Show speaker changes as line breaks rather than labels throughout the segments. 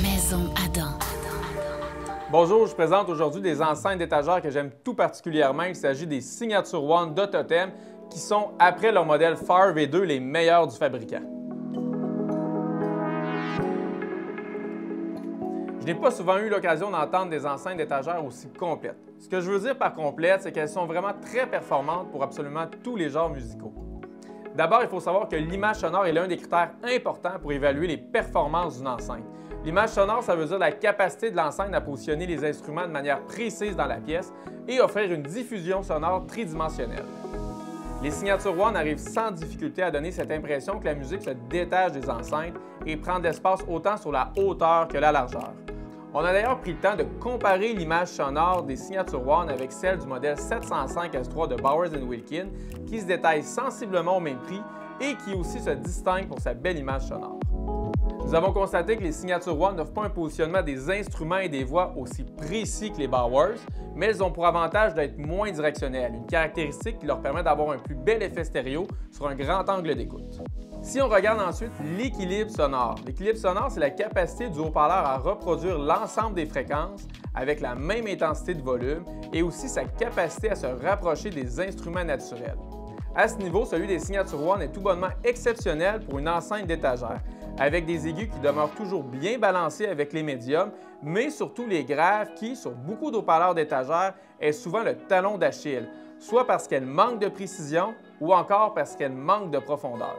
Maison Adam.
Bonjour, je présente aujourd'hui des enceintes d'étagères que j'aime tout particulièrement. Il s'agit des Signature One de Totem qui sont, après leur modèle Fire V2, les meilleurs du fabricant. Je n'ai pas souvent eu l'occasion d'entendre des enceintes d'étagères aussi complètes. Ce que je veux dire par complète, c'est qu'elles sont vraiment très performantes pour absolument tous les genres musicaux. D'abord, il faut savoir que l'image sonore est l'un des critères importants pour évaluer les performances d'une enceinte. L'image sonore, ça veut dire la capacité de l'enceinte à positionner les instruments de manière précise dans la pièce et offrir une diffusion sonore tridimensionnelle. Les Signature One arrivent sans difficulté à donner cette impression que la musique se détache des enceintes et prend d'espace autant sur la hauteur que la largeur. On a d'ailleurs pris le temps de comparer l'image sonore des Signature One avec celle du modèle 705 S3 de Bowers & Wilkins, qui se détaille sensiblement au même prix et qui aussi se distingue pour sa belle image sonore. Nous avons constaté que les Signature One n'offrent pas un positionnement des instruments et des voix aussi précis que les Bowers, mais elles ont pour avantage d'être moins directionnelles, une caractéristique qui leur permet d'avoir un plus bel effet stéréo sur un grand angle d'écoute. Si on regarde ensuite l'équilibre sonore, c'est la capacité du haut-parleur à reproduire l'ensemble des fréquences avec la même intensité de volume et aussi sa capacité à se rapprocher des instruments naturels. À ce niveau, celui des Signature One est tout bonnement exceptionnel pour une enceinte d'étagère, avec des aigus qui demeurent toujours bien balancés avec les médiums, mais surtout les graves qui, sur beaucoup d'haut-parleurs d'étagère, est souvent le talon d'Achille, soit parce qu'elle manque de précision ou encore parce qu'elle manque de profondeur.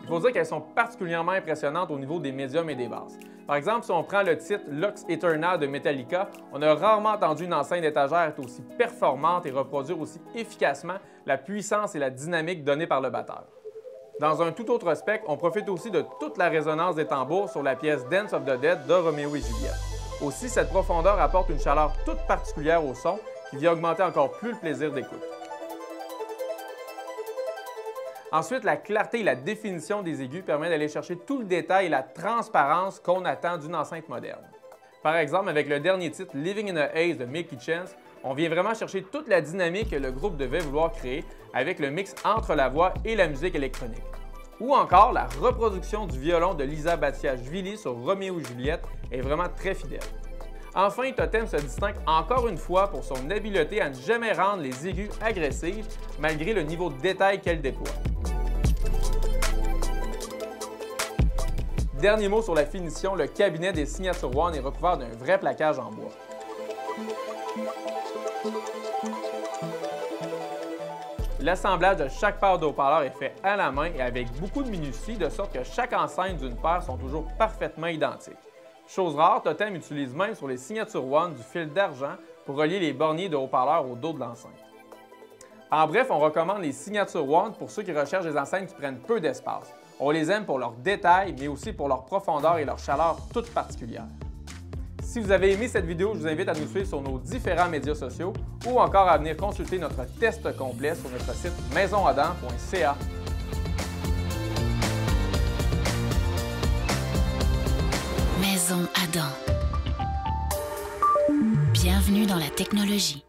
Il faut dire qu'elles sont particulièrement impressionnantes au niveau des médiums et des basses. Par exemple, si on prend le titre Lux Eterna de Metallica, on a rarement entendu une enceinte d'étagère être aussi performante et reproduire aussi efficacement la puissance et la dynamique donnée par le batteur. Dans un tout autre spectre, on profite aussi de toute la résonance des tambours sur la pièce Dance of the Dead de Roméo et Juliette. Aussi, cette profondeur apporte une chaleur toute particulière au son qui vient augmenter encore plus le plaisir d'écoute. Ensuite, la clarté et la définition des aigus permettent d'aller chercher tout le détail et la transparence qu'on attend d'une enceinte moderne. Par exemple, avec le dernier titre Living in a Haze de Milky Chance, on vient vraiment chercher toute la dynamique que le groupe devait vouloir créer avec le mix entre la voix et la musique électronique. Ou encore, la reproduction du violon de Lisa Battiașvili sur Roméo et Juliette est vraiment très fidèle. Enfin, Totem se distingue encore une fois pour son habileté à ne jamais rendre les aigus agressifs malgré le niveau de détail qu'elle déploie. Dernier mot sur la finition, le cabinet des Signature One est recouvert d'un vrai plaquage en bois. L'assemblage de chaque paire de haut-parleurs est fait à la main et avec beaucoup de minutie, de sorte que chaque enceinte d'une paire sont toujours parfaitement identiques. Chose rare, Totem utilise même sur les Signature One du fil d'argent pour relier les borniers de haut-parleurs au dos de l'enceinte. En bref, on recommande les Signature One pour ceux qui recherchent des enceintes qui prennent peu d'espace. On les aime pour leurs détails, mais aussi pour leur profondeur et leur chaleur toute particulière. Si vous avez aimé cette vidéo, je vous invite à nous suivre sur nos différents médias sociaux ou encore à venir consulter notre test complet sur notre site maisonadam.ca.
Maison Adam. Bienvenue dans la technologie.